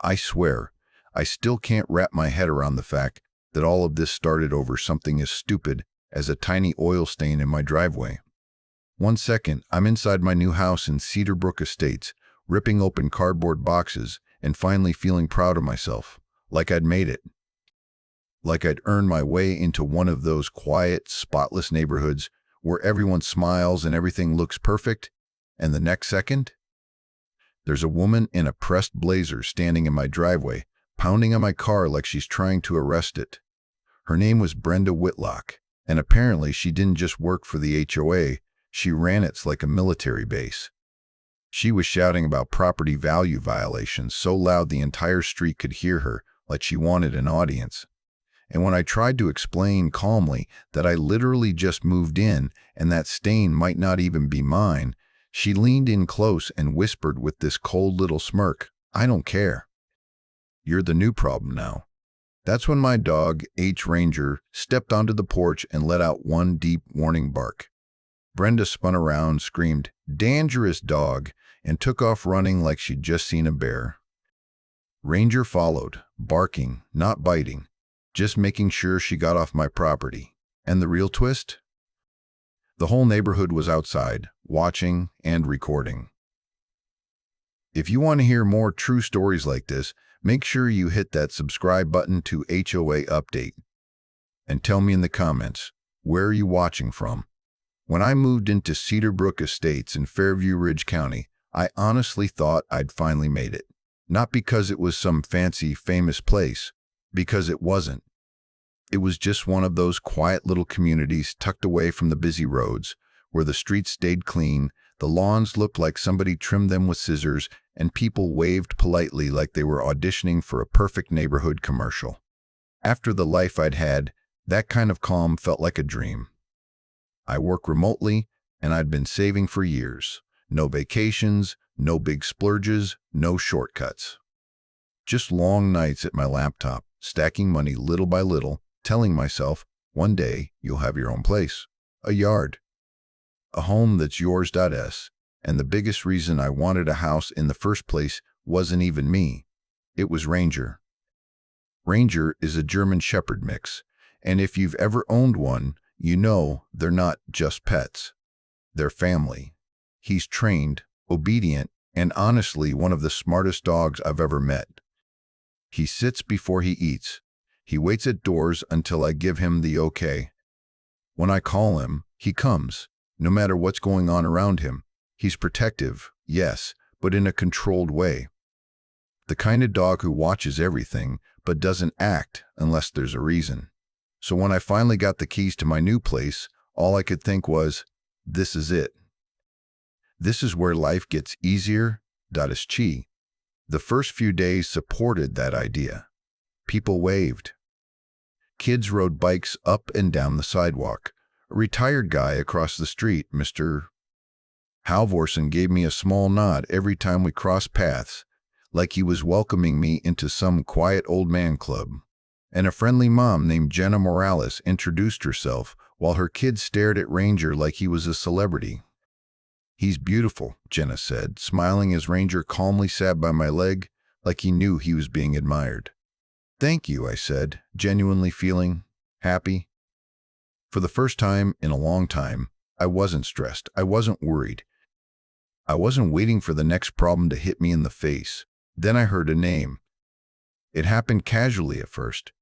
I swear, I still can't wrap my head around the fact that all of this started over something as stupid as a tiny oil stain in my driveway. One second, I'm inside my new house in Cedar Brook Estates, ripping open cardboard boxes and finally feeling proud of myself, like I'd made it. Like I'd earned my way into one of those quiet, spotless neighborhoods where everyone smiles and everything looks perfect, and the next second, there's a woman in a pressed blazer standing in my driveway, pounding on my car like she's trying to arrest it. Her name was Brenda Whitlock, and apparently she didn't just work for the HOA, she ran it like a military base. She was shouting about property value violations so loud the entire street could hear her, like she wanted an audience. And when I tried to explain calmly that I literally just moved in and that stain might not even be mine, she leaned in close and whispered with this cold little smirk, "I don't care. You're the new problem now." That's when my dog, H. Ranger, stepped onto the porch and let out one deep warning bark. Brenda spun around, screamed, "Dangerous dog," and took off running like she'd just seen a bear. Ranger followed, barking, not biting, just making sure she got off my property. And the real twist? The whole neighborhood was outside, watching and recording. If you want to hear more true stories like this, make sure you hit that subscribe button to HOA Update. And tell me in the comments, where are you watching from? When I moved into Cedar Brook Estates in Fairview Ridge County, I honestly thought I'd finally made it. Not because it was some fancy, famous place, because it wasn't. It was just one of those quiet little communities tucked away from the busy roads, where the streets stayed clean, the lawns looked like somebody trimmed them with scissors, and people waved politely like they were auditioning for a perfect neighborhood commercial. After the life I'd had, that kind of calm felt like a dream. I work remotely, and I'd been saving for years. No vacations, no big splurges, no shortcuts. Just long nights at my laptop, stacking money little by little, telling myself, one day you'll have your own place, a yard, a home that's yours. And the biggest reason I wanted a house in the first place wasn't even me. It was Ranger. Ranger is a German Shepherd mix, and if you've ever owned one, you know they're not just pets. They're family. He's trained, obedient, and honestly one of the smartest dogs I've ever met. He sits before he eats. He waits at doors until I give him the okay. When I call him, he comes, no matter what's going on around him. He's protective, yes, but in a controlled way. The kind of dog who watches everything, but doesn't act unless there's a reason. So when I finally got the keys to my new place, all I could think was, this is it. This is where life gets easier. The first few days supported that idea. People waved. Kids rode bikes up and down the sidewalk. A retired guy across the street, Mr. Halvorsen, gave me a small nod every time we crossed paths, like he was welcoming me into some quiet old man club. And a friendly mom named Jenna Morales introduced herself while her kids stared at Ranger like he was a celebrity. "He's beautiful," Jenna said, smiling as Ranger calmly sat by my leg like he knew he was being admired. "Thank you," I said, genuinely feeling happy. For the first time in a long time, I wasn't stressed. I wasn't worried. I wasn't waiting for the next problem to hit me in the face. Then I heard a name. It happened casually at first.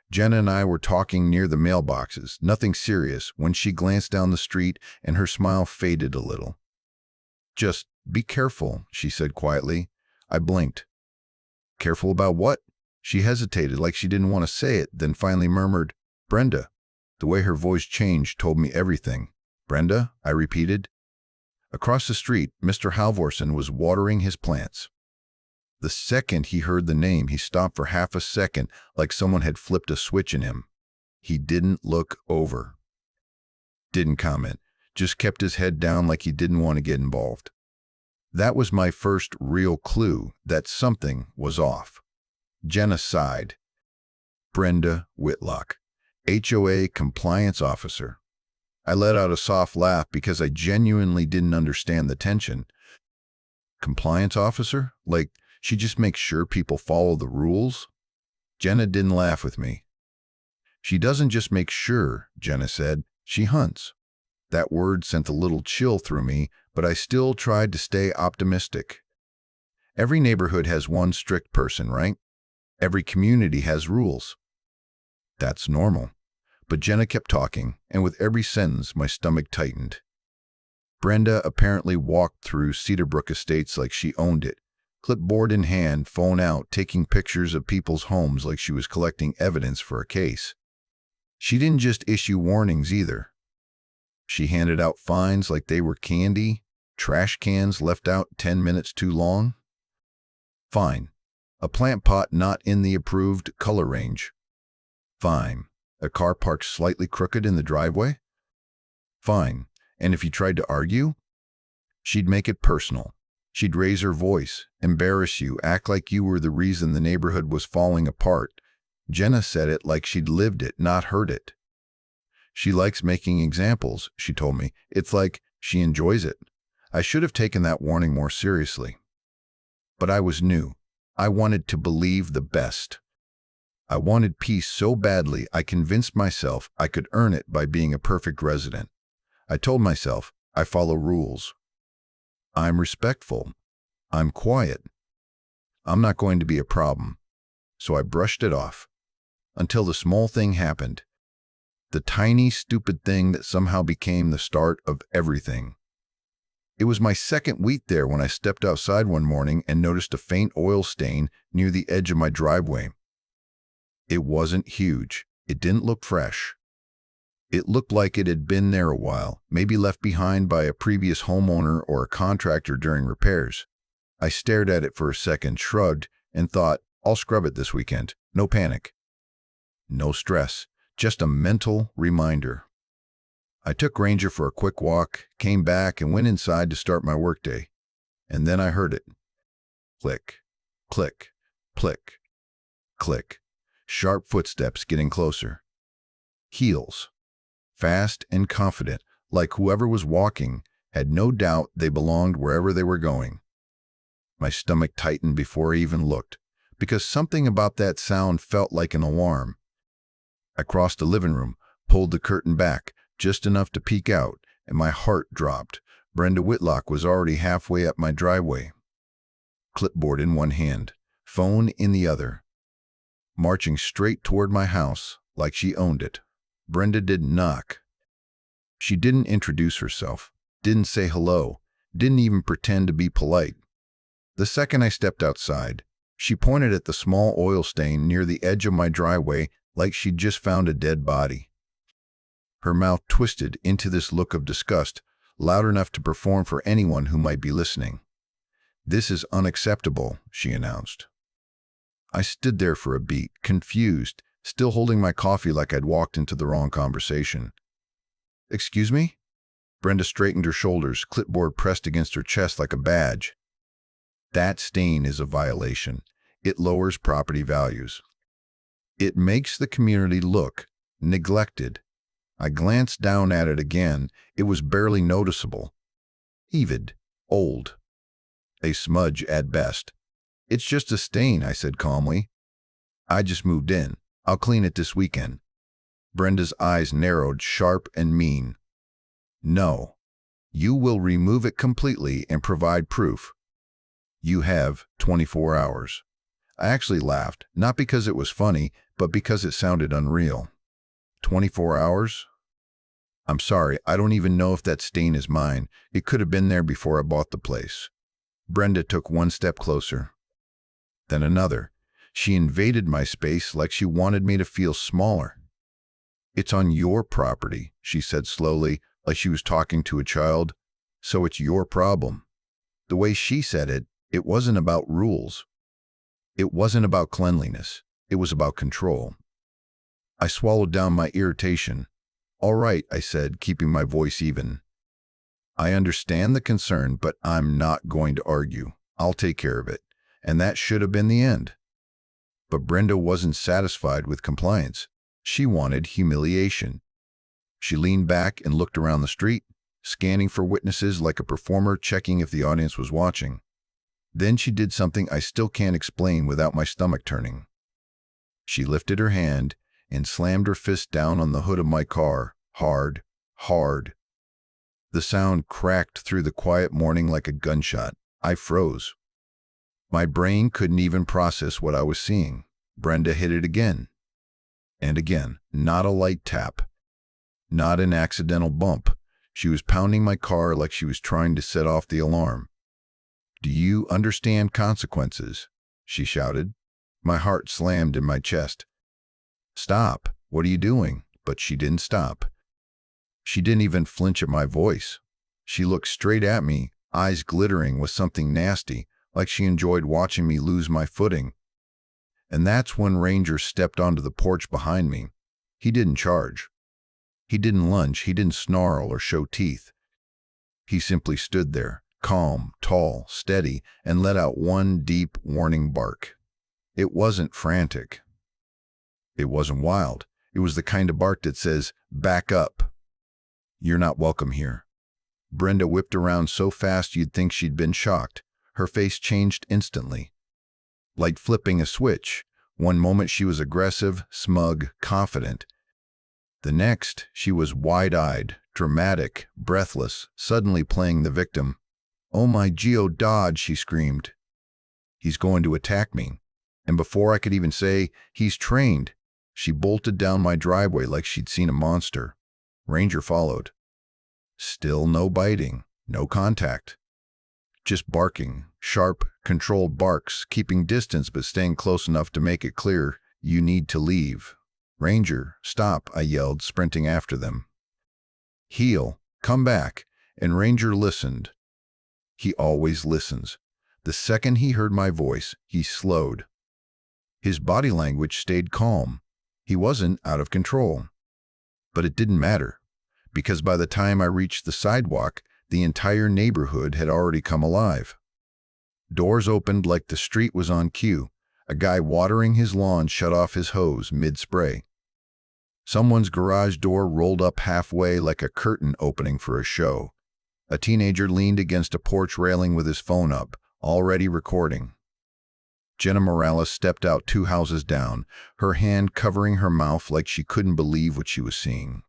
Jenna and I were talking near the mailboxes, nothing serious, when she glanced down the street and her smile faded a little. "Just be careful," she said quietly. I blinked. "Careful about what?" She hesitated like she didn't want to say it, then finally murmured, "Brenda." The way her voice changed told me everything. "Brenda?" I repeated. Across the street, Mr. Halvorsen was watering his plants. The second he heard the name, he stopped for half a second like someone had flipped a switch in him. He didn't look over. Didn't comment. Just kept his head down like he didn't want to get involved. That was my first real clue that something was off. Jenna sighed. Brenda Whitlock, HOA compliance officer. I let out a soft laugh because I genuinely didn't understand the tension. Compliance officer? Like She just makes sure people follow the rules? Jenna didn't laugh with me. She doesn't just make sure, Jenna said. She hunts. That word sent a little chill through me, but I still tried to stay optimistic. Every neighborhood has one strict person, right? Every community has rules. That's normal. But Jenna kept talking, and with every sentence my stomach tightened. Brenda apparently walked through Cedarbrook Estates like she owned it, clipboard in hand, phone out, taking pictures of people's homes like she was collecting evidence for a case. She didn't just issue warnings either. She handed out fines like they were candy, trash cans left out 10 minutes too long. Fine. A plant pot not in the approved color range. Fine. A car parked slightly crooked in the driveway. Fine. And if you tried to argue, she'd make it personal. She'd raise her voice, embarrass you, act like you were the reason the neighborhood was falling apart. Jenna said it like she'd lived it, not heard it. She likes making examples, she told me. It's like she enjoys it. I should have taken that warning more seriously. But I was new. I wanted to believe the best. I wanted peace so badly I convinced myself I could earn it by being a perfect resident. I told myself, I follow rules. I'm respectful. I'm quiet. I'm not going to be a problem. So I brushed it off. Until the small thing happened. The tiny, stupid thing that somehow became the start of everything. It was my second week there when I stepped outside one morning and noticed a faint oil stain near the edge of my driveway. It wasn't huge. It didn't look fresh. It looked like it had been there a while, maybe left behind by a previous homeowner or a contractor during repairs. I stared at it for a second, shrugged, and thought, I'll scrub it this weekend. No panic. No stress. Just a mental reminder. I took Ranger for a quick walk, came back, and went inside to start my workday. And then I heard it. Click, click, click, click. Sharp footsteps getting closer. Heels. Fast and confident, like whoever was walking had no doubt they belonged wherever they were going. My stomach tightened before I even looked, because something about that sound felt like an alarm. I crossed the living room, pulled the curtain back, just enough to peek out, and my heart dropped. Brenda Whitlock was already halfway up my driveway. Clipboard in one hand, phone in the other. Marching straight toward my house, like she owned it. Brenda didn't knock. She didn't introduce herself, didn't say hello, didn't even pretend to be polite. The second I stepped outside, she pointed at the small oil stain near the edge of my driveway like she'd just found a dead body. Her mouth twisted into this look of disgust, loud enough to perform for anyone who might be listening. "This is unacceptable," she announced. I stood there for a beat, confused, still holding my coffee like I'd walked into the wrong conversation. "Excuse me?" Brenda straightened her shoulders, clipboard pressed against her chest like a badge. "That stain is a violation. It lowers property values. It makes the community look neglected." I glanced down at it again. It was barely noticeable. Evid. Old. A smudge at best. "It's just a stain," I said calmly. "I just moved in. I'll clean it this weekend." Brenda's eyes narrowed, sharp and mean. "No. You will remove it completely and provide proof. You have 24 hours. I actually laughed, not because it was funny, but because it sounded unreal. 24 hours? I'm sorry, I don't even know if that stain is mine. It could have been there before I bought the place. Brenda took one step closer. Then another. She invaded my space like she wanted me to feel smaller. "It's on your property," she said slowly, like she was talking to a child. "So it's your problem." The way she said it, it wasn't about rules. It wasn't about cleanliness. It was about control. I swallowed down my irritation. "All right," I said, keeping my voice even. "I understand the concern, but I'm not going to argue. I'll take care of it." And that should have been the end. But Brenda wasn't satisfied with compliance. She wanted humiliation. She leaned back and looked around the street, scanning for witnesses like a performer checking if the audience was watching. Then she did something I still can't explain without my stomach turning. She lifted her hand and slammed her fist down on the hood of my car, hard, hard. The sound cracked through the quiet morning like a gunshot. I froze. My brain couldn't even process what I was seeing. Brenda hit it again. And again, not a light tap, not an accidental bump. She was pounding my car like she was trying to set off the alarm. "Do you understand consequences?" she shouted. My heart slammed in my chest. "Stop. What are you doing?" But she didn't stop. She didn't even flinch at my voice. She looked straight at me, eyes glittering with something nasty, like she enjoyed watching me lose my footing. And that's when Ranger stepped onto the porch behind me. He didn't charge. He didn't lunge. He didn't snarl or show teeth. He simply stood there, calm, tall, steady, and let out one deep, warning bark. It wasn't frantic. It wasn't wild. It was the kind of bark that says, "Back up. You're not welcome here." Brenda whipped around so fast you'd think she'd been shocked. Her face changed instantly. Like flipping a switch. One moment she was aggressive, smug, confident. The next, she was wide-eyed, dramatic, breathless, suddenly playing the victim. "Oh my Geo Dodge," she screamed. "He's going to attack me." And before I could even say, "He's trained," she bolted down my driveway like she'd seen a monster. Ranger followed. Still no biting, no contact. Just barking, sharp, controlled barks, keeping distance but staying close enough to make it clear, "You need to leave." "Ranger, stop," I yelled, sprinting after them. "Heel, come back." And Ranger listened. He always listens. The second he heard my voice, he slowed. His body language stayed calm. He wasn't out of control. But it didn't matter, because by the time I reached the sidewalk, the entire neighborhood had already come alive. Doors opened like the street was on cue. A guy watering his lawn shut off his hose mid-spray. Someone's garage door rolled up halfway like a curtain opening for a show. A teenager leaned against a porch railing with his phone up, already recording. Jenna Morales stepped out 2 houses down, her hand covering her mouth like she couldn't believe what she was seeing.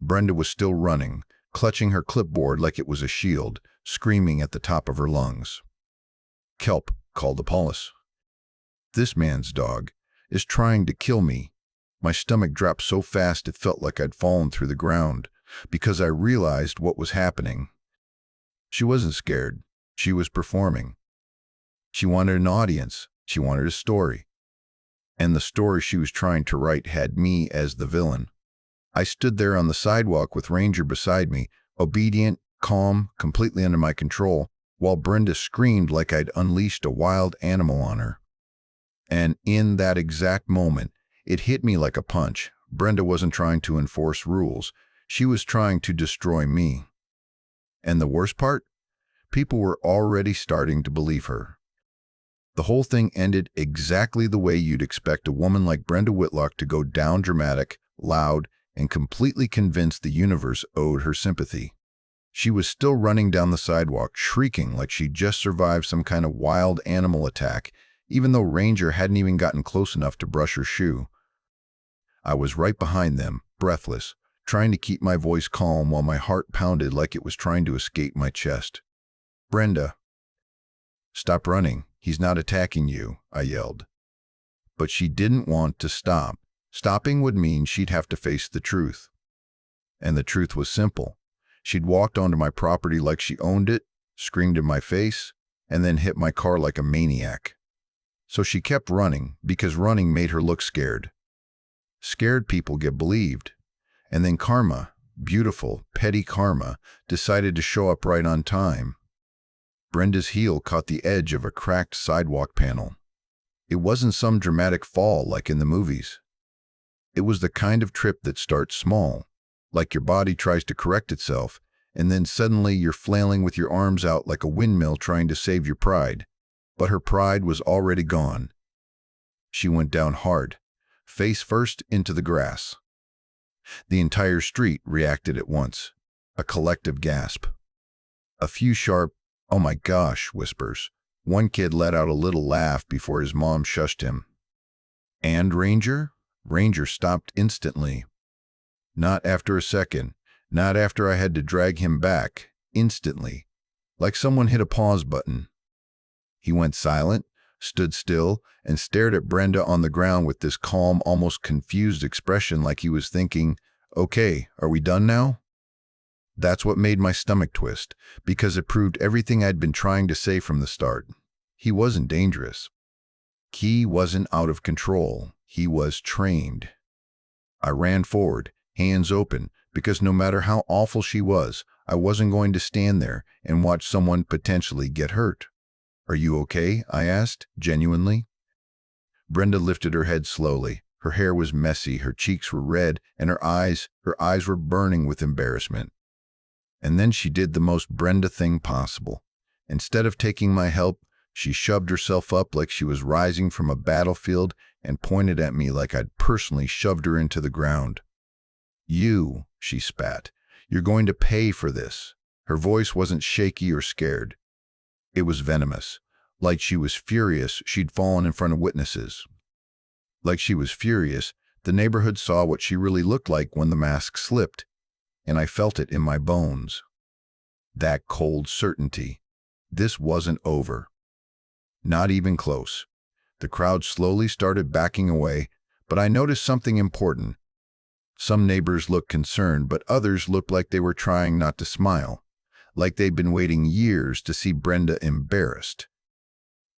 Brenda was still running, clutching her clipboard like it was a shield, screaming at the top of her lungs. "Kelp," called the police. "This man's dog is trying to kill me." My stomach dropped so fast it felt like I'd fallen through the ground, because I realized what was happening. She wasn't scared. She was performing. She wanted an audience. She wanted a story. And the story she was trying to write had me as the villain. I stood there on the sidewalk with Ranger beside me, obedient, calm, completely under my control, while Brenda screamed like I'd unleashed a wild animal on her. And in that exact moment, it hit me like a punch. Brenda wasn't trying to enforce rules. She was trying to destroy me. And the worst part? People were already starting to believe her. The whole thing ended exactly the way you'd expect a woman like Brenda Whitlock to go down, dramatic, loud, and completely convinced the universe owed her sympathy. She was still running down the sidewalk, shrieking like she'd just survived some kind of wild animal attack, even though Ranger hadn't even gotten close enough to brush her shoe. I was right behind them, breathless, trying to keep my voice calm while my heart pounded like it was trying to escape my chest. "Brenda, stop running. He's not attacking you," I yelled. But she didn't want to stop. Stopping would mean she'd have to face the truth. And the truth was simple. She'd walked onto my property like she owned it, screamed in my face, and then hit my car like a maniac. So she kept running, because running made her look scared. Scared people get believed. And then karma, beautiful, petty karma, decided to show up right on time. Brenda's heel caught the edge of a cracked sidewalk panel. It wasn't some dramatic fall like in the movies. It was the kind of trip that starts small, like your body tries to correct itself, and then suddenly you're flailing with your arms out like a windmill trying to save your pride. But her pride was already gone. She went down hard, face first into the grass. The entire street reacted at once, a collective gasp. A few sharp, "Oh my gosh," whispers, One kid let out a little laugh before his mom shushed him. "And Ranger?" Ranger stopped instantly. Not after a second, not after I had to drag him back, instantly, like someone hit a pause button. He went silent, stood still, and stared at Brenda on the ground with this calm, almost confused expression like he was thinking, "Okay, are we done now?" That's what made my stomach twist, because it proved everything I'd been trying to say from the start. He wasn't dangerous. He wasn't out of control. He was trained. I ran forward, hands open, because no matter how awful she was, I wasn't going to stand there and watch someone potentially get hurt. "Are you okay?" I asked, genuinely. Brenda lifted her head slowly. Her hair was messy, her cheeks were red, and her eyes were burning with embarrassment. And then she did the most Brenda thing possible. Instead of taking my help, she shoved herself up like she was rising from a battlefield and pointed at me like I'd personally shoved her into the ground. "You," she spat, "you're going to pay for this." Her voice wasn't shaky or scared. It was venomous, like she was furious she'd fallen in front of witnesses. Like she was furious, the neighborhood saw what she really looked like when the mask slipped, and I felt it in my bones. That cold certainty. This wasn't over. Not even close. The crowd slowly started backing away, but I noticed something important. Some neighbors looked concerned, but others looked like they were trying not to smile, like they'd been waiting years to see Brenda embarrassed.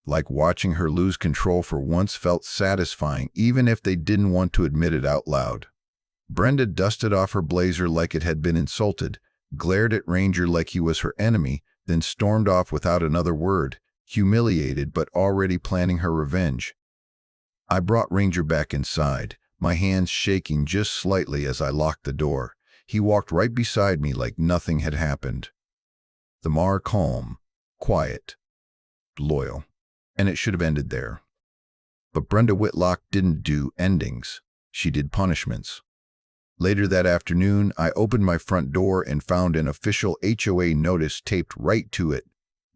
Like watching her lose control for once felt satisfying, even if they didn't want to admit it out loud. Brenda dusted off her blazer like it had been insulted, glared at Ranger like he was her enemy, then stormed off without another word, humiliated but already planning her revenge. I brought Ranger back inside, my hands shaking just slightly as I locked the door. He walked right beside me like nothing had happened. The Mar calm, quiet, loyal, and it should have ended there. But Brenda Whitlock didn't do endings. She did punishments. Later that afternoon, I opened my front door and found an official HOA notice taped right to it.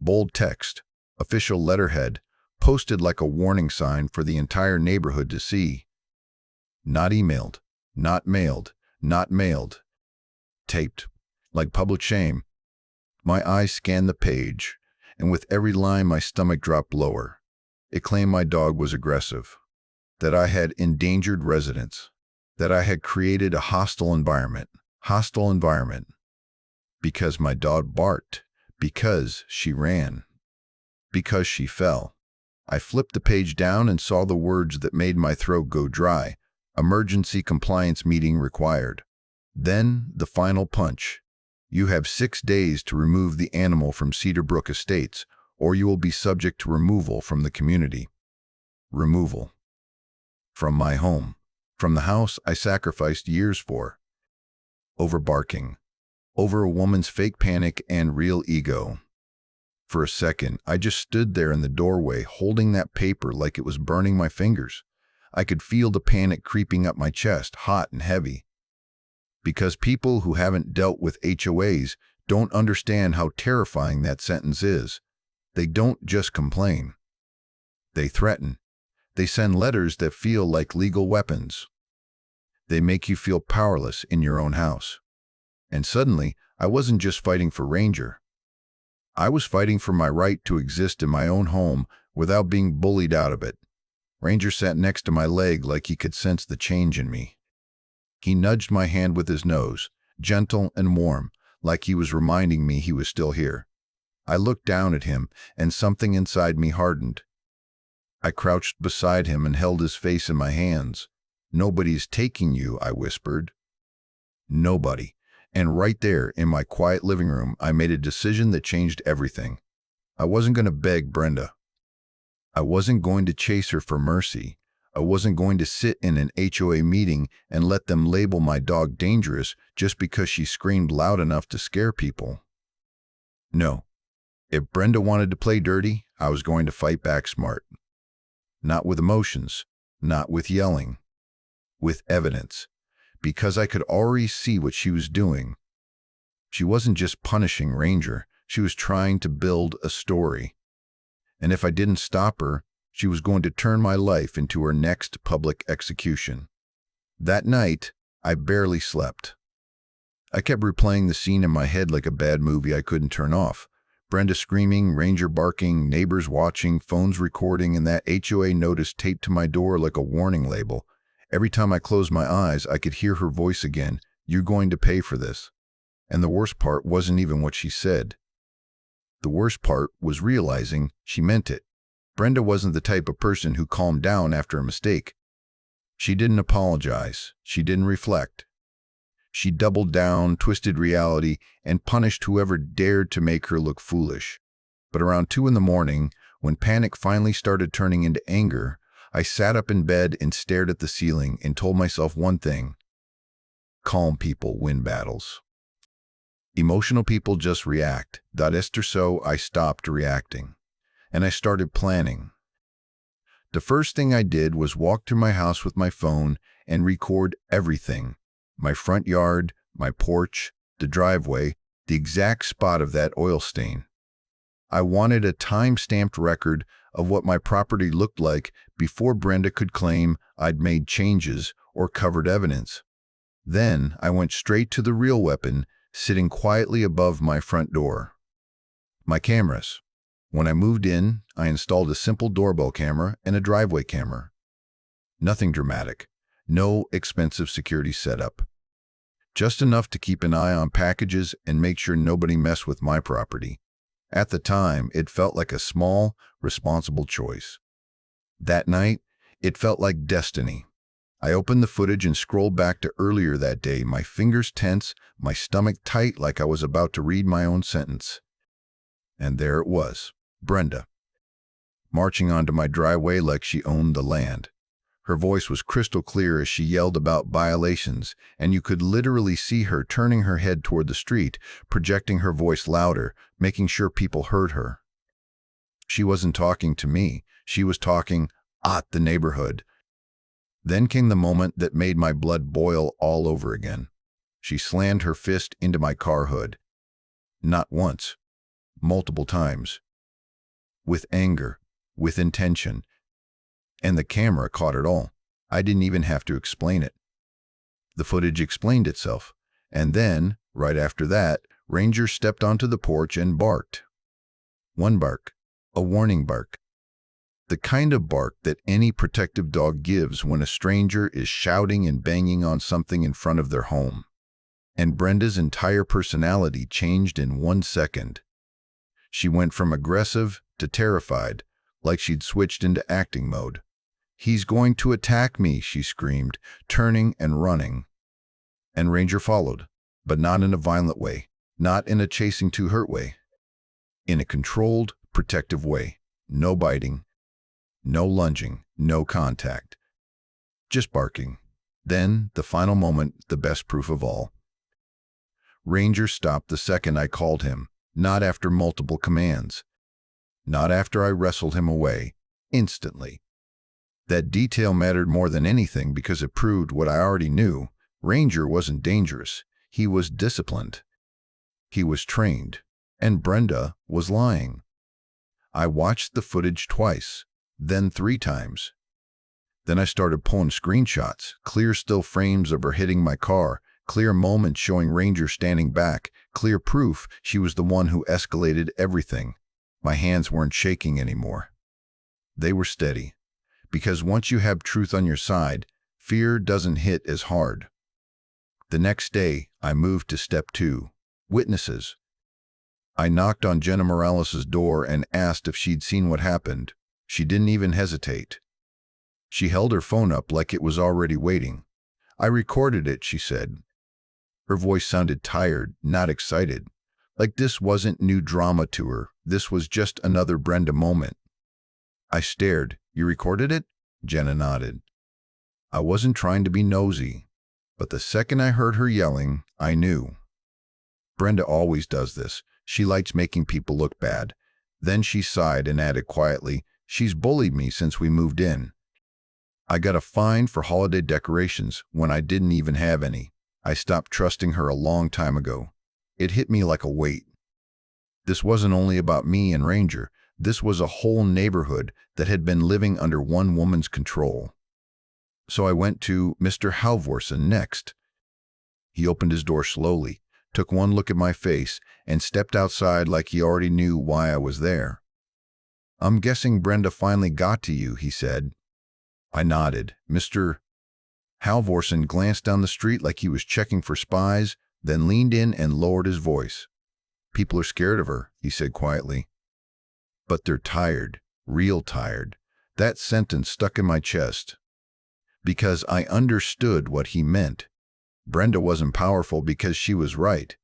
Bold text, official letterhead, posted like a warning sign for the entire neighborhood to see. Not emailed, not mailed, not mailed. Taped, like public shame. My eyes scanned the page, and with every line my stomach dropped lower. It claimed my dog was aggressive, that I had endangered residents, that I had created a hostile environment, because my dog barked, because she ran, because she fell. I flipped the page down and saw the words that made my throat go dry. Emergency compliance meeting required. Then the final punch. You have 6 days to remove the animal from Cedar Brook Estates, or you will be subject to removal from the community. Removal. From my home. From the house I sacrificed years for. Over barking. Over a woman's fake panic and real ego. For a second, I just stood there in the doorway holding that paper like it was burning my fingers. I could feel the panic creeping up my chest, hot and heavy. Because people who haven't dealt with HOAs don't understand how terrifying that sentence is. They don't just complain. They threaten. They send letters that feel like legal weapons. They make you feel powerless in your own house. And suddenly, I wasn't just fighting for Ranger. I was fighting for my right to exist in my own home without being bullied out of it. Ranger sat next to my leg like he could sense the change in me. He nudged my hand with his nose, gentle and warm, like he was reminding me he was still here. I looked down at him, and something inside me hardened. I crouched beside him and held his face in my hands. "Nobody's taking you," I whispered. Nobody. And right there, in my quiet living room, I made a decision that changed everything. I wasn't going to beg Brenda. I wasn't going to chase her for mercy. I wasn't going to sit in an HOA meeting and let them label my dog dangerous just because she screamed loud enough to scare people. No. If Brenda wanted to play dirty, I was going to fight back smart. Not with emotions, not with yelling. With evidence. Because I could already see what she was doing. She wasn't just punishing Ranger. She was trying to build a story. And if I didn't stop her, she was going to turn my life into her next public execution. That night, I barely slept. I kept replaying the scene in my head like a bad movie I couldn't turn off. Brenda screaming, Ranger barking, neighbors watching, phones recording, and that HOA notice taped to my door like a warning label. Every time I closed my eyes, I could hear her voice again. "You're going to pay for this." And the worst part wasn't even what she said. The worst part was realizing she meant it. Brenda wasn't the type of person who calmed down after a mistake. She didn't apologize. She didn't reflect. She doubled down, twisted reality, and punished whoever dared to make her look foolish. But around 2 in the morning, when panic finally started turning into anger, I sat up in bed and stared at the ceiling and told myself one thing: calm people win battles. Emotional people just react. So I stopped reacting, and I started planning. The first thing I did was walk through my house with my phone and record everything: my front yard, my porch, the driveway, the exact spot of that oil stain. I wanted a time-stamped record of what my property looked like before Brenda could claim I'd made changes or covered evidence. Then I went straight to the real weapon, sitting quietly above my front door: my cameras. When I moved in, I installed a simple doorbell camera and a driveway camera. Nothing dramatic, no expensive security setup. Just enough to keep an eye on packages and make sure nobody messed with my property. At the time, it felt like a small, responsible choice. That night, it felt like destiny. I opened the footage and scrolled back to earlier that day, my fingers tense, my stomach tight like I was about to read my own sentence. And there it was, Brenda, marching onto my driveway like she owned the land. Her voice was crystal clear as she yelled about violations, and you could literally see her turning her head toward the street, projecting her voice louder, making sure people heard her. She wasn't talking to me. She was talking at the neighborhood. Then came the moment that made my blood boil all over again. She slammed her fist into my car hood. Not once, multiple times. With anger, with intention. And the camera caught it all. I didn't even have to explain it. The footage explained itself. And then, right after that, Ranger stepped onto the porch and barked. One bark, a warning bark. The kind of bark that any protective dog gives when a stranger is shouting and banging on something in front of their home. And Brenda's entire personality changed in 1 second. She went from aggressive to terrified, like she'd switched into acting mode. "He's going to attack me," she screamed, turning and running. And Ranger followed, but not in a violent way, not in a chasing to hurt way. In a controlled, protective way. No biting, no lunging, no contact. Just barking. Then, the final moment, the best proof of all. Ranger stopped the second I called him, not after multiple commands. Not after I wrestled him away. Instantly. That detail mattered more than anything because it proved what I already knew. Ranger wasn't dangerous. He was disciplined. He was trained. And Brenda was lying. I watched the footage twice, then 3 times. Then I started pulling screenshots, clear still frames of her hitting my car, clear moments showing Ranger standing back, clear proof she was the one who escalated everything. My hands weren't shaking anymore. They were steady. Because once you have truth on your side, fear doesn't hit as hard. The next day, I moved to step 2, witnesses. I knocked on Jenna Morales' door and asked if she'd seen what happened. She didn't even hesitate. She held her phone up like it was already waiting. "I recorded it," she said. Her voice sounded tired, not excited. Like this wasn't new drama to her. This was just another Brenda moment. I stared. "You recorded it?" Jenna nodded. I wasn't trying to be nosy, but the second I heard her yelling, I knew. Brenda always does this. She likes making people look bad. Then she sighed and added quietly, "She's bullied me since we moved in. I got a fine for holiday decorations when I didn't even have any. I stopped trusting her a long time ago." It hit me like a weight. This wasn't only about me and Ranger. This was a whole neighborhood that had been living under one woman's control. So I went to Mr. Halvorsen next. He opened his door slowly, took one look at my face, and stepped outside like he already knew why I was there. "I'm guessing Brenda finally got to you," he said. I nodded. Mr. Halvorsen glanced down the street like he was checking for spies, then leaned in and lowered his voice. "People are scared of her," he said quietly. "But they're tired, real tired." That sentence stuck in my chest, because I understood what he meant. Brenda wasn't powerful because she was right.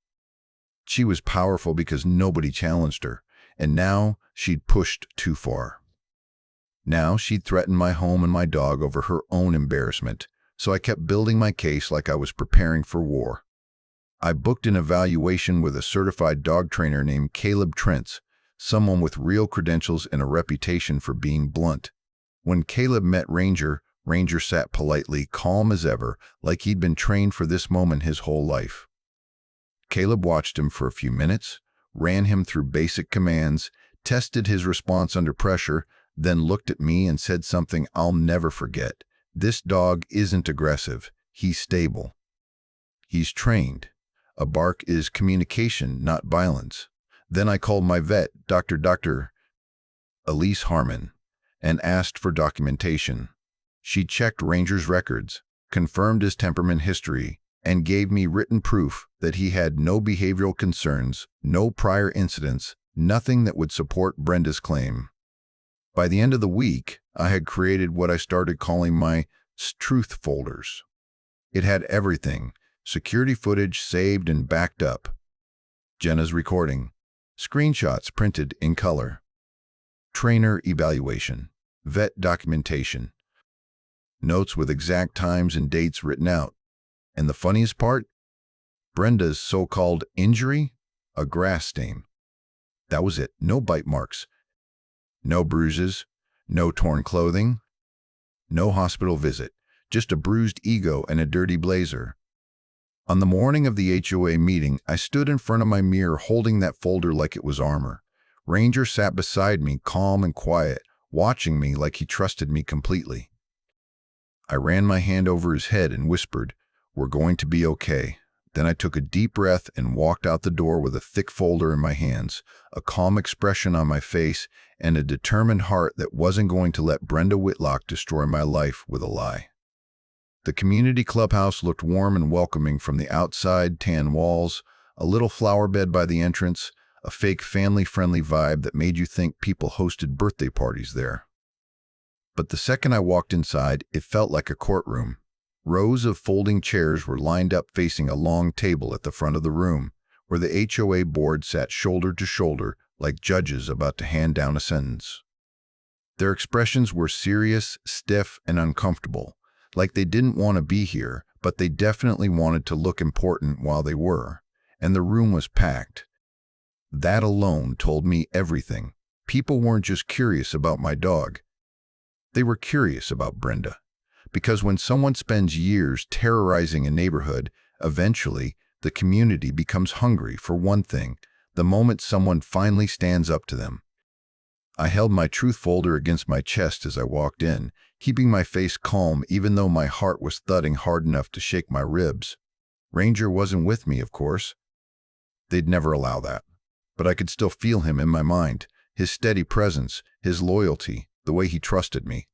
She was powerful because nobody challenged her, and now she'd pushed too far. Now she'd threatened my home and my dog over her own embarrassment, so I kept building my case like I was preparing for war. I booked an evaluation with a certified dog trainer named Caleb Trentz, someone with real credentials and a reputation for being blunt. When Caleb met Ranger sat politely, calm as ever, like he'd been trained for this moment his whole life. Caleb watched him for a few minutes, ran him through basic commands, tested his response under pressure, then looked at me and said something I'll never forget. "This dog isn't aggressive. He's stable. He's trained. A bark is communication, not violence." Then I called my vet, Dr. Elise Harmon, and asked for documentation. She checked Ranger's records, confirmed his temperament history, and gave me written proof that he had no behavioral concerns, no prior incidents, nothing that would support Brenda's claim. By the end of the week, I had created what I started calling my truth folders. It had everything: security footage saved and backed up, Jenna's recording, screenshots printed in color, trainer evaluation, vet documentation, notes with exact times and dates written out. And the funniest part? Brenda's so-called injury? A grass stain. That was it. No bite marks. No bruises. No torn clothing. No hospital visit. Just a bruised ego and a dirty blazer. On the morning of the HOA meeting, I stood in front of my mirror holding that folder like it was armor. Ranger sat beside me, calm and quiet, watching me like he trusted me completely. I ran my hand over his head and whispered, "We're going to be okay." Then I took a deep breath and walked out the door with a thick folder in my hands, a calm expression on my face, and a determined heart that wasn't going to let Brenda Whitlock destroy my life with a lie. The community clubhouse looked warm and welcoming from the outside, tan walls, a little flower bed by the entrance, a fake family-friendly vibe that made you think people hosted birthday parties there. But the second I walked inside, it felt like a courtroom. Rows of folding chairs were lined up facing a long table at the front of the room, where the HOA board sat shoulder to shoulder like judges about to hand down a sentence. Their expressions were serious, stiff, and uncomfortable, like they didn't want to be here, but they definitely wanted to look important while they were. And the room was packed. That alone told me everything. People weren't just curious about my dog. They were curious about Brenda. Because when someone spends years terrorizing a neighborhood, eventually the community becomes hungry for one thing: the moment someone finally stands up to them. I held my truth folder against my chest as I walked in, keeping my face calm even though my heart was thudding hard enough to shake my ribs. Ranger wasn't with me, of course. They'd never allow that. But I could still feel him in my mind, his steady presence, his loyalty, the way he trusted me.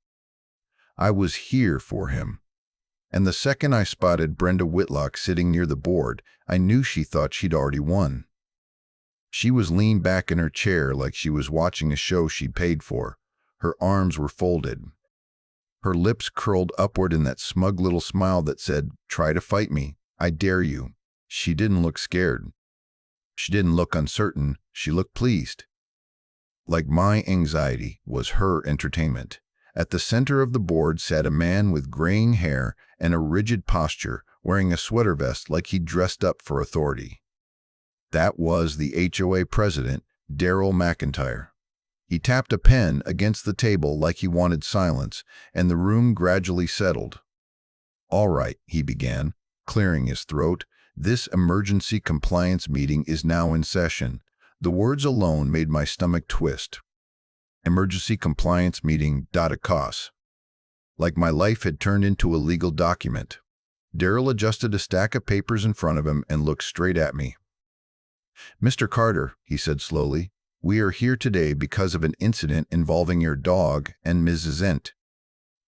I was here for him. And the second I spotted Brenda Whitlock sitting near the board, I knew she thought she'd already won. She was leaned back in her chair like she was watching a show she'd paid for. Her arms were folded. Her lips curled upward in that smug little smile that said, "Try to fight me. I dare you." She didn't look scared. She didn't look uncertain. She looked pleased. Like my anxiety was her entertainment. At the center of the board sat a man with graying hair and a rigid posture, wearing a sweater vest like he'd dressed up for authority. That was the HOA president, Daryl McIntyre. He tapped a pen against the table like he wanted silence, and the room gradually settled. "All right," he began, clearing his throat. "This emergency compliance meeting is now in session." The words alone made my stomach twist. Emergency compliance meeting, costs. Like my life had turned into a legal document. Daryl adjusted a stack of papers in front of him and looked straight at me. "Mr. Carter," he said slowly, "we are here today because of an incident involving your dog and Mrs.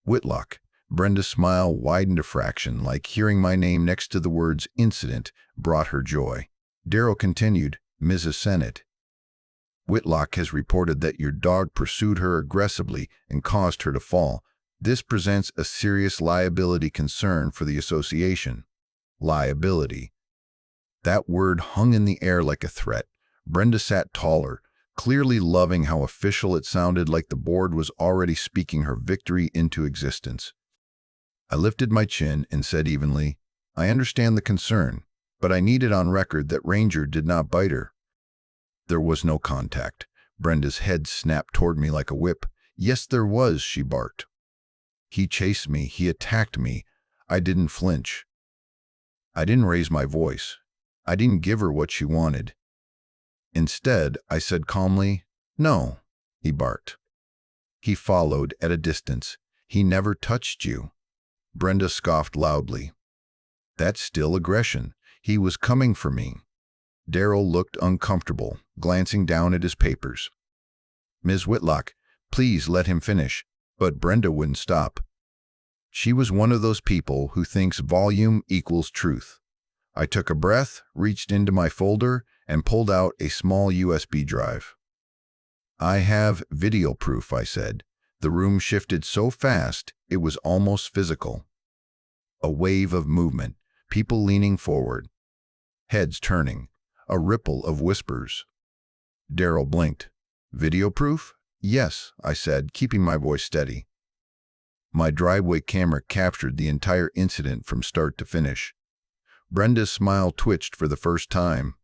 Whitlock." Brenda's smile widened a fraction, like hearing my name next to the words incident brought her joy. Daryl continued, "Mrs. Whitlock has reported that your dog pursued her aggressively and caused her to fall. This presents a serious liability concern for the association." Liability. That word hung in the air like a threat. Brenda sat taller, clearly loving how official it sounded, like the board was already speaking her victory into existence. I lifted my chin and said evenly, "I understand the concern, but I need it on record that Ranger did not bite her." There was no contact. Brenda's head snapped toward me like a whip. "Yes, there was," she barked. "He chased me. He attacked me. I didn't flinch. I didn't raise my voice. I didn't give her what she wanted. Instead, I said calmly, 'No,'" he barked. "He followed at a distance. He never touched you." Brenda scoffed loudly. "That's still aggression. He was coming for me." Daryl looked uncomfortable, glancing down at his papers. "Ms. Whitlock, please let him finish." But Brenda wouldn't stop. She was one of those people who thinks volume equals truth. I took a breath, reached into my folder, and pulled out a small USB drive. "I have video proof," I said. The room shifted so fast, it was almost physical. A wave of movement, people leaning forward, heads turning, a ripple of whispers. Daryl blinked. "Video proof?" "Yes," I said, keeping my voice steady. My driveway camera captured the entire incident from start to finish. Brenda's smile twitched for the first time.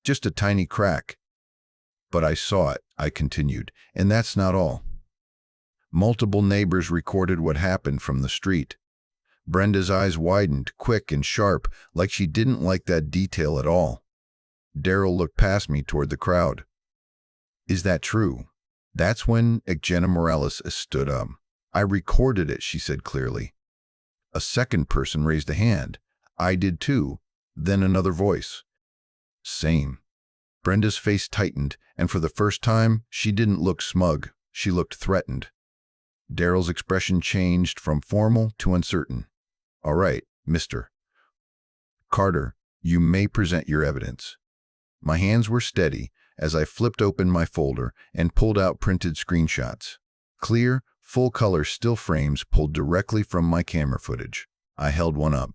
Just a tiny crack. "But I saw it," I continued, "and that's not all." Multiple neighbors recorded what happened from the street. Brenda's eyes widened, quick and sharp, like she didn't like that detail at all. Daryl looked past me toward the crowd. "Is that true?" That's when Jenna Morales stood up. "I recorded it," she said clearly. A second person raised a hand. "I did too." Then another voice. "Same." Brenda's face tightened, and for the first time, she didn't look smug. She looked threatened. Daryl's expression changed from formal to uncertain. "All right, Mr. Carter, you may present your evidence." My hands were steady as I flipped open my folder and pulled out printed screenshots. Clear, full-color still frames pulled directly from my camera footage. I held one up.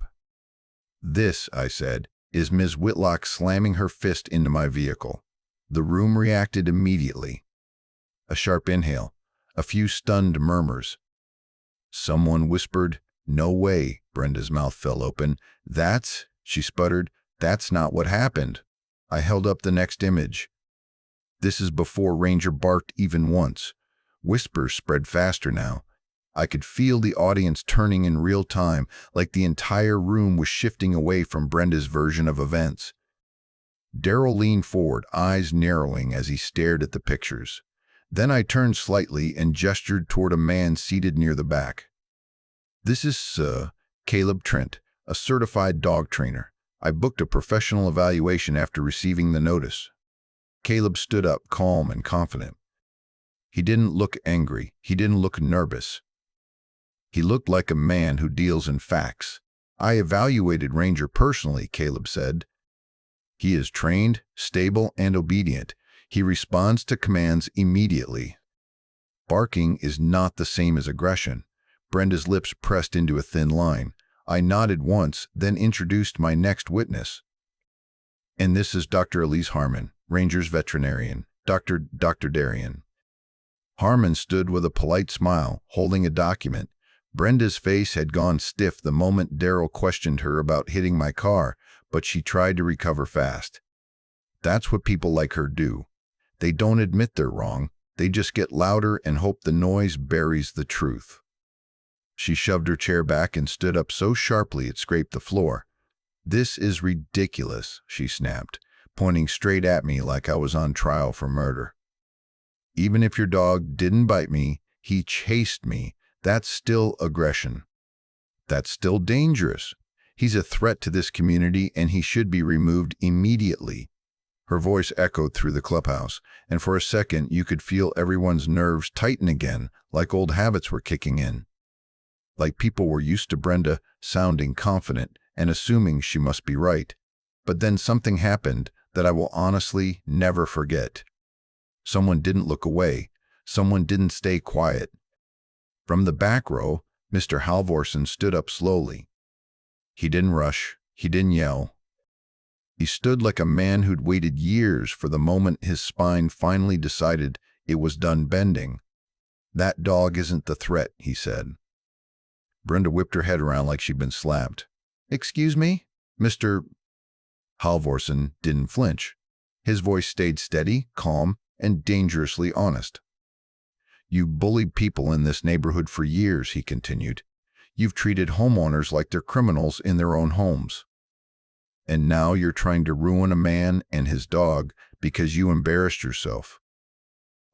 "This," I said, "is Ms. Whitlock slamming her fist into my vehicle." The room reacted immediately. A sharp inhale, a few stunned murmurs. Someone whispered, "No way." Brenda's mouth fell open. She sputtered, "That's not what happened." I held up the next image. "This is before Ranger barked even once." Whispers spread faster now. I could feel the audience turning in real time, like the entire room was shifting away from Brenda's version of events. Daryl leaned forward, eyes narrowing as he stared at the pictures. Then I turned slightly and gestured toward a man seated near the back. "This is Sir Caleb Trent, a certified dog trainer. I booked a professional evaluation after receiving the notice." Caleb stood up, calm and confident. He didn't look angry. He didn't look nervous. He looked like a man who deals in facts. "I evaluated Ranger personally," Caleb said. "He is trained, stable, and obedient. He responds to commands immediately. Barking is not the same as aggression." Brenda's lips pressed into a thin line. I nodded once, then introduced my next witness. "And this is Dr. Elise Harmon, Ranger's veterinarian, Dr. Darian." Harmon stood with a polite smile, holding a document. Brenda's face had gone stiff the moment Daryl questioned her about hitting my car, but she tried to recover fast. That's what people like her do. They don't admit they're wrong. They just get louder and hope the noise buries the truth. She shoved her chair back and stood up so sharply it scraped the floor. "This is ridiculous," she snapped, pointing straight at me like I was on trial for murder. Even if your dog didn't bite me, he chased me. That's still aggression. That's still dangerous. He's a threat to this community and he should be removed immediately." Her voice echoed through the clubhouse, and for a second you could feel everyone's nerves tighten again, like old habits were kicking in. Like people were used to Brenda sounding confident and assuming she must be right. But then something happened that I will honestly never forget. Someone didn't look away. Someone didn't stay quiet. From the back row, Mr. Halvorsen stood up slowly. He didn't rush. He didn't yell. He stood like a man who'd waited years for the moment his spine finally decided it was done bending. "That dog isn't the threat," he said. Brenda whipped her head around like she'd been slapped. "Excuse me?" Mr. Halvorsen didn't flinch. His voice stayed steady, calm, and dangerously honest. "You bullied people in this neighborhood for years," he continued. "You've treated homeowners like they're criminals in their own homes. And now you're trying to ruin a man and his dog because you embarrassed yourself."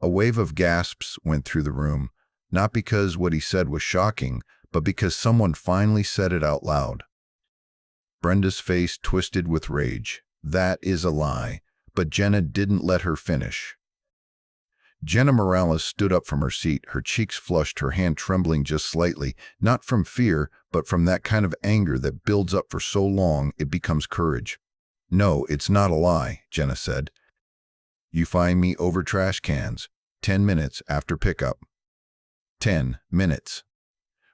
A wave of gasps went through the room, not because what he said was shocking, but because someone finally said it out loud. Brenda's face twisted with rage. "That is a lie." But Jenna didn't let her finish. Jenna Morales stood up from her seat, her cheeks flushed, her hand trembling just slightly, not from fear, but from that kind of anger that builds up for so long it becomes courage. "No, it's not a lie," Jenna said. "You find me over trash cans, 10 minutes after pickup." 10 minutes.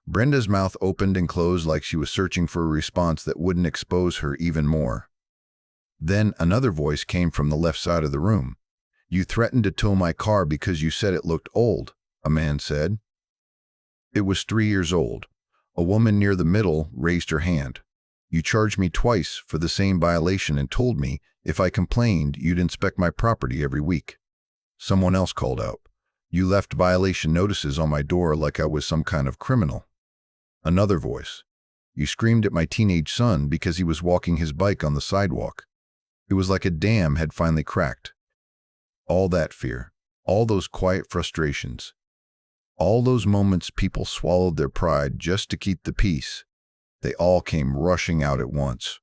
Brenda's mouth opened and closed like she was searching for a response that wouldn't expose her even more. Then another voice came from the left side of the room. "You threatened to tow my car because you said it looked old," a man said. It was 3 years old. A woman near the middle raised her hand. "You charged me twice for the same violation and told me if I complained you'd inspect my property every week." Someone else called out, "You left violation notices on my door like I was some kind of criminal." Another voice, "You screamed at my teenage son because he was walking his bike on the sidewalk." It was like a dam had finally cracked. All that fear, all those quiet frustrations, all those moments people swallowed their pride just to keep the peace, they all came rushing out at once.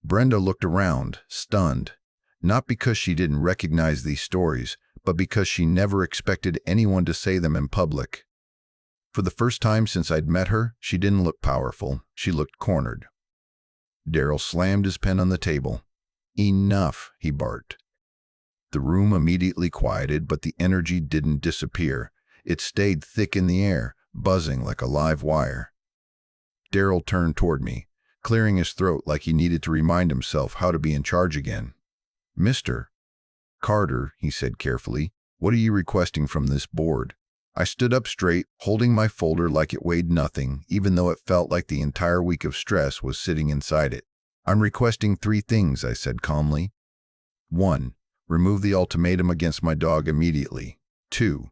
Brenda looked around, stunned, not because she didn't recognize these stories, but because she never expected anyone to say them in public. For the first time since I'd met her, she didn't look powerful, she looked cornered. Daryl slammed his pen on the table. "Enough," he barked. The room immediately quieted, but the energy didn't disappear. It stayed thick in the air, buzzing like a live wire. Daryl turned toward me, clearing his throat like he needed to remind himself how to be in charge again. "Mr. Carter," he said carefully, "what are you requesting from this board?" I stood up straight, holding my folder like it weighed nothing, even though it felt like the entire week of stress was sitting inside it. "I'm requesting 3 things," I said calmly. 1. Remove the ultimatum against my dog immediately. 2.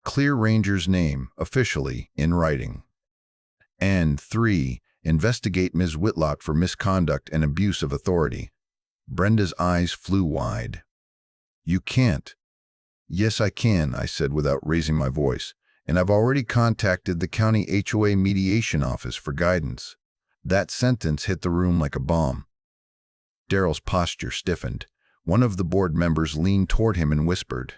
Clear Ranger's name, officially, in writing. And 3. Investigate Ms. Whitlock for misconduct and abuse of authority. Brenda's eyes flew wide. "You can't." "Yes, I can," I said without raising my voice, "and I've already contacted the county HOA mediation office for guidance." That sentence hit the room like a bomb. Daryl's posture stiffened. One of the board members leaned toward him and whispered.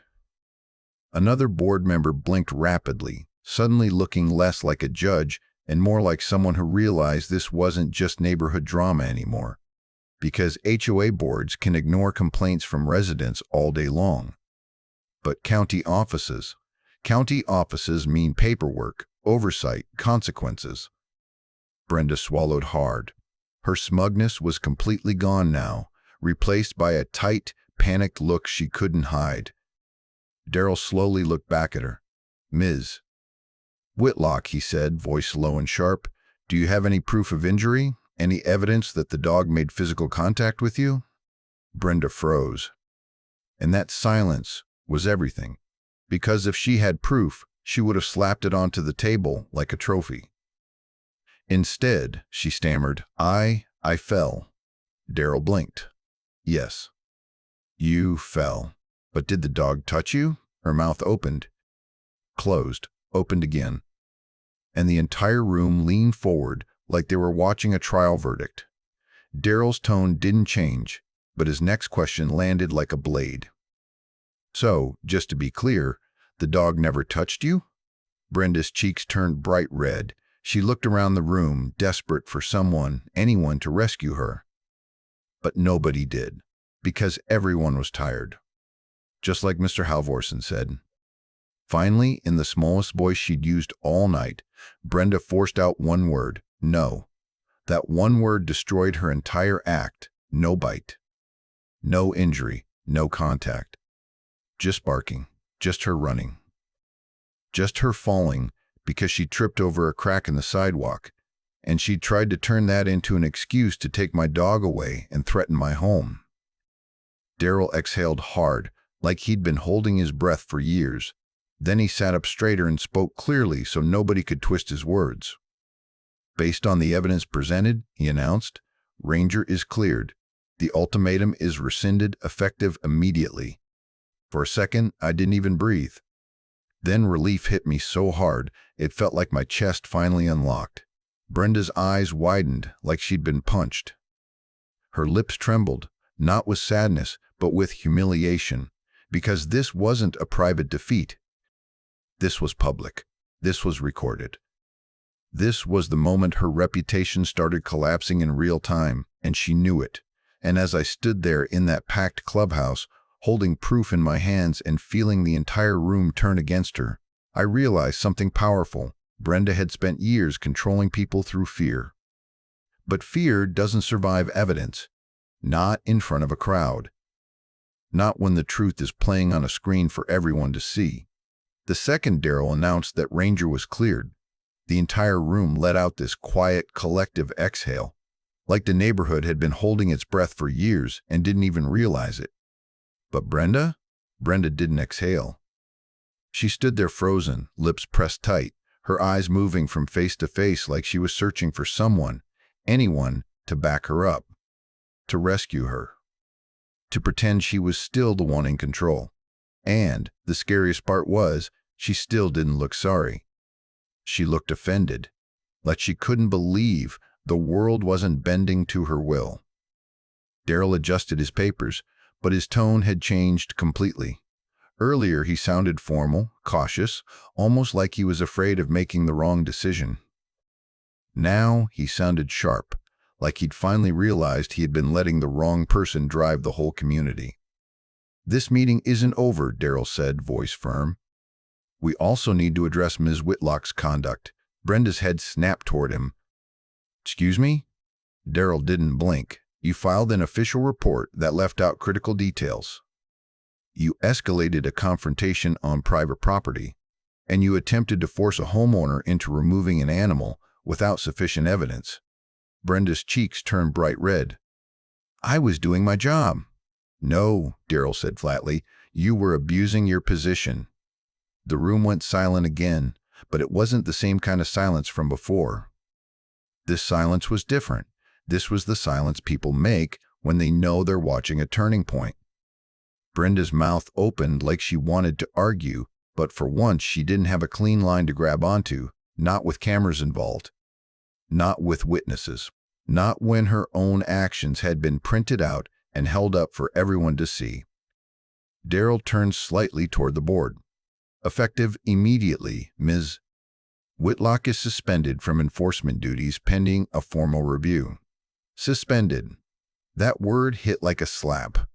Another board member blinked rapidly, suddenly looking less like a judge and more like someone who realized this wasn't just neighborhood drama anymore. Because HOA boards can ignore complaints from residents all day long. But county offices mean paperwork, oversight, consequences. Brenda swallowed hard. Her smugness was completely gone now, replaced by a tight, panicked look she couldn't hide. Daryl slowly looked back at her. "Ms. Whitlock," he said, voice low and sharp, "do you have any proof of injury? Any evidence that the dog made physical contact with you?" Brenda froze. And that silence was everything. Because if she had proof, she would have slapped it onto the table like a trophy. Instead, she stammered, I fell." Daryl blinked. "Yes, you fell. But did the dog touch you?" Her mouth opened, closed, opened again, and the entire room leaned forward like they were watching a trial verdict. Daryl's tone didn't change, but his next question landed like a blade. "So, just to be clear, the dog never touched you?" Brenda's cheeks turned bright red. She looked around the room, desperate for someone, anyone to rescue her. But nobody did, because everyone was tired. Just like Mr. Halvorsen said. Finally, in the smallest voice she'd used all night, Brenda forced out one word: no. That one word destroyed her entire act. No bite. No injury. No contact. Just barking. Just her running. Just her falling because she tripped over a crack in the sidewalk, and she tried to turn that into an excuse to take my dog away and threaten my home. Daryl exhaled hard, like he'd been holding his breath for years. Then he sat up straighter and spoke clearly so nobody could twist his words. "Based on the evidence presented," he announced, "Ranger is cleared. The ultimatum is rescinded, effective immediately." For a second, I didn't even breathe. Then relief hit me so hard, it felt like my chest finally unlocked. Brenda's eyes widened like she'd been punched. Her lips trembled, not with sadness, but with humiliation, because this wasn't a private defeat. This was public. This was recorded. This was the moment her reputation started collapsing in real time, and she knew it. And as I stood there in that packed clubhouse, holding proof in my hands and feeling the entire room turn against her, I realized something powerful. Brenda had spent years controlling people through fear. But fear doesn't survive evidence. Not in front of a crowd. Not when the truth is playing on a screen for everyone to see. The second Daryl announced that Ranger was cleared, the entire room let out this quiet, collective exhale, like the neighborhood had been holding its breath for years and didn't even realize it. But Brenda? Brenda didn't exhale. She stood there frozen, lips pressed tight, her eyes moving from face to face like she was searching for someone, anyone, to back her up, to rescue her, to pretend she was still the one in control. And the scariest part was, she still didn't look sorry. She looked offended, like she couldn't believe the world wasn't bending to her will. Daryl adjusted his papers, but his tone had changed completely. Earlier he sounded formal, cautious, almost like he was afraid of making the wrong decision. Now he sounded sharp, like he'd finally realized he had been letting the wrong person drive the whole community. "This meeting isn't over," Daryl said, voice firm. "We also need to address Ms. Whitlock's conduct." Brenda's head snapped toward him. "Excuse me?" Daryl didn't blink. "You filed an official report that left out critical details. You escalated a confrontation on private property, and you attempted to force a homeowner into removing an animal without sufficient evidence." Brenda's cheeks turned bright red. "I was doing my job." "No," Daryl said flatly, "you were abusing your position." The room went silent again, but it wasn't the same kind of silence from before. This silence was different. This was the silence people make when they know they're watching a turning point. Brenda's mouth opened like she wanted to argue, but for once she didn't have a clean line to grab onto, not with cameras involved, not with witnesses, not when her own actions had been printed out and held up for everyone to see. Daryl turned slightly toward the board. "Effective immediately, Ms. Whitlock is suspended from enforcement duties pending a formal review." Suspended. That word hit like a slap.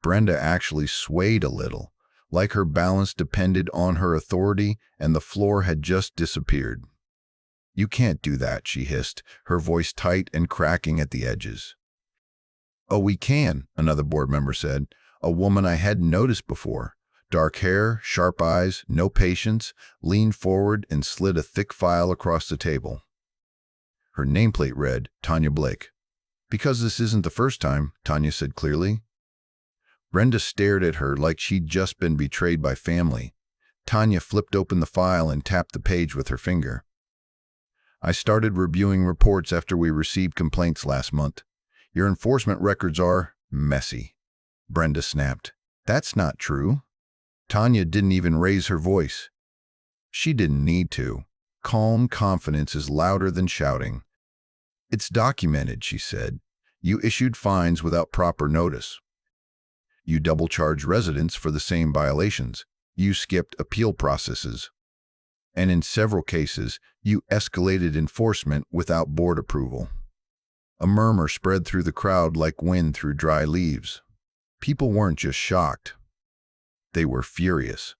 Brenda actually swayed a little, like her balance depended on her authority and the floor had just disappeared. "You can't do that," she hissed, her voice tight and cracking at the edges. "Oh, we can," another board member said, a woman I hadn't noticed before. Dark hair, sharp eyes, no patience, leaned forward and slid a thick file across the table. Her nameplate read, Tanya Blake. "Because this isn't the first time," Tanya said clearly. Brenda stared at her like she'd just been betrayed by family. Tanya flipped open the file and tapped the page with her finger. "I started reviewing reports after we received complaints last month. Your enforcement records are messy." Brenda snapped. "That's not true." Tanya didn't even raise her voice. She didn't need to. Calm confidence is louder than shouting. "It's documented," she said. "You issued fines without proper notice. You double-charged residents for the same violations. You skipped appeal processes. And in several cases, you escalated enforcement without board approval." A murmur spread through the crowd like wind through dry leaves. People weren't just shocked. They were furious.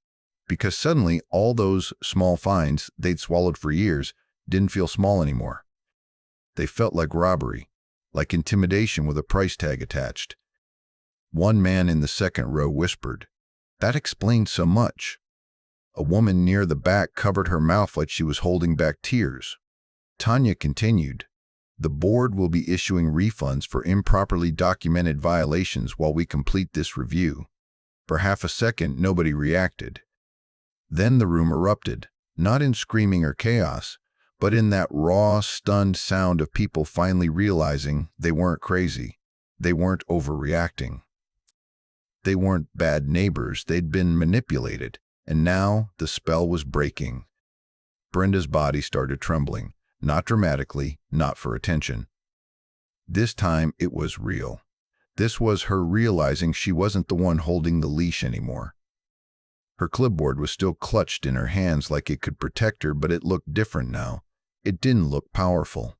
Because suddenly all those small fines they'd swallowed for years didn't feel small anymore. They felt like robbery, like intimidation with a price tag attached. One man in the second row whispered, "That explains so much." A woman near the back covered her mouth like she was holding back tears. Tanya continued, "The board will be issuing refunds for improperly documented violations while we complete this review." For half a second, nobody reacted. Then the room erupted, not in screaming or chaos, but in that raw, stunned sound of people finally realizing they weren't crazy. They weren't overreacting. They weren't bad neighbors. They'd been manipulated, and now the spell was breaking. Brenda's body started trembling, not dramatically, not for attention. This time it was real. This was her realizing she wasn't the one holding the leash anymore. Her clipboard was still clutched in her hands like it could protect her, but it looked different now. It didn't look powerful.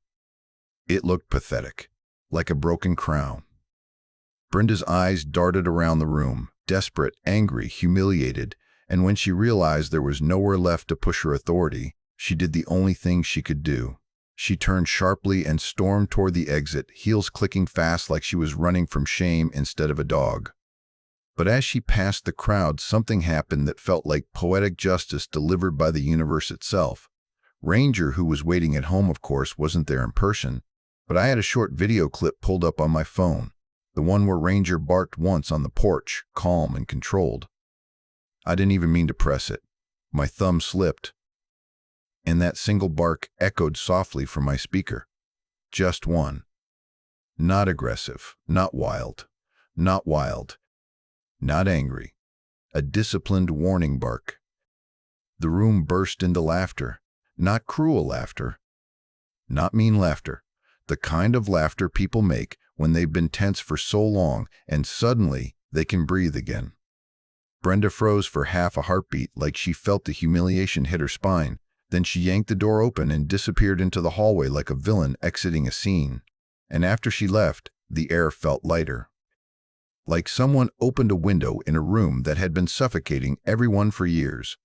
It looked pathetic, like a broken crown. Brenda's eyes darted around the room, desperate, angry, humiliated, and when she realized there was nowhere left to push her authority, she did the only thing she could do. She turned sharply and stormed toward the exit, heels clicking fast like she was running from shame instead of a dog. But as she passed the crowd, something happened that felt like poetic justice delivered by the universe itself. Ranger, who was waiting at home, of course, wasn't there in person, but I had a short video clip pulled up on my phone, the one where Ranger barked once on the porch, calm and controlled. I didn't even mean to press it. My thumb slipped, and that single bark echoed softly from my speaker. Just one. Not aggressive, not wild, not angry. A disciplined warning bark. The room burst into laughter. Not cruel laughter. Not mean laughter. The kind of laughter people make when they've been tense for so long and suddenly they can breathe again. Brenda froze for half a heartbeat, like she felt the humiliation hit her spine. Then she yanked the door open and disappeared into the hallway like a villain exiting a scene. And after she left, the air felt lighter. Like someone opened a window in a room that had been suffocating everyone for years.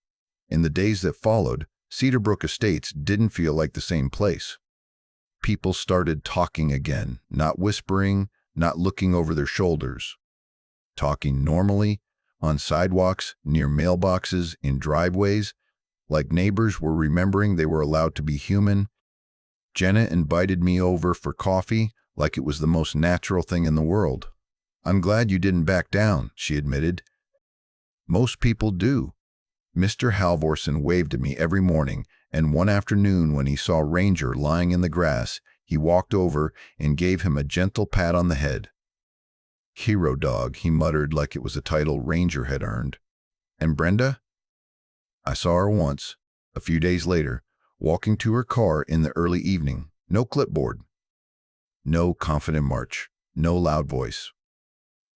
In the days that followed, Cedar Brook Estates didn't feel like the same place. People started talking again, not whispering, not looking over their shoulders. Talking normally, on sidewalks, near mailboxes, in driveways, like neighbors were remembering they were allowed to be human. Jenna invited me over for coffee like it was the most natural thing in the world. "I'm glad you didn't back down," she admitted. "Most people do." Mr. Halvorson waved at me every morning, and one afternoon when he saw Ranger lying in the grass, he walked over and gave him a gentle pat on the head. "Hero dog," he muttered like it was a title Ranger had earned. And Brenda? I saw her once, a few days later, walking to her car in the early evening. No clipboard. No confident march. No loud voice.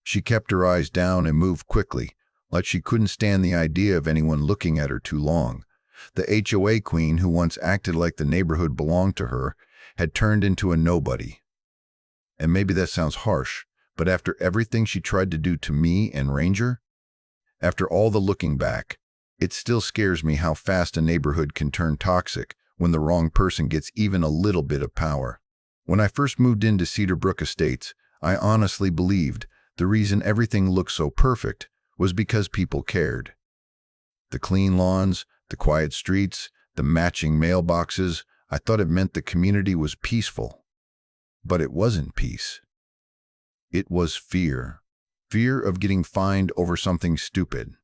She kept her eyes down and moved quickly, like she couldn't stand the idea of anyone looking at her too long. The HOA queen, who once acted like the neighborhood belonged to her, had turned into a nobody. And maybe that sounds harsh, but after everything she tried to do to me and Ranger, after all the looking back, it still scares me how fast a neighborhood can turn toxic when the wrong person gets even a little bit of power. When I first moved into Cedar Brook Estates, I honestly believed the reason everything looked so perfect was because people cared. The clean lawns, the quiet streets, the matching mailboxes, I thought it meant the community was peaceful. But it wasn't peace. It was fear. Fear of getting fined over something stupid.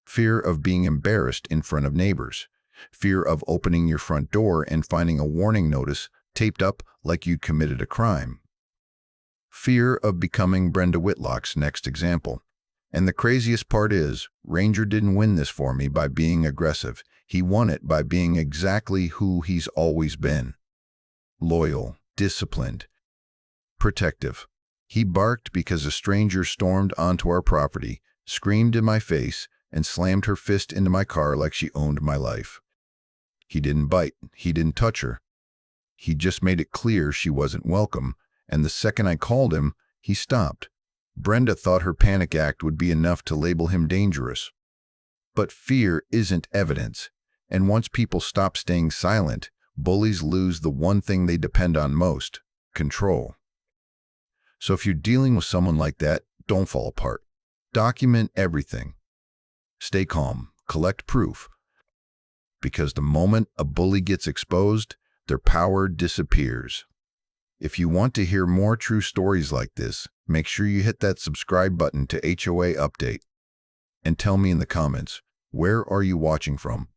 Fear of being embarrassed in front of neighbors. Fear of opening your front door and finding a warning notice taped up like you'd committed a crime. Fear of becoming Brenda Whitlock's next example. And the craziest part is, Ranger didn't win this for me by being aggressive. He won it by being exactly who he's always been. Loyal, disciplined, protective. He barked because a stranger stormed onto our property, screamed in my face, and slammed her fist into my car like she owned my life. He didn't bite. He didn't touch her. He just made it clear she wasn't welcome, and the second I called him, he stopped. Brenda thought her panic act would be enough to label him dangerous. But fear isn't evidence, and once people stop staying silent, bullies lose the one thing they depend on most: control. So if you're dealing with someone like that, don't fall apart. Document everything. Stay calm. Collect proof. Because the moment a bully gets exposed, their power disappears. If you want to hear more true stories like this, make sure you hit that subscribe button to HOA Update. And tell me in the comments, where are you watching from?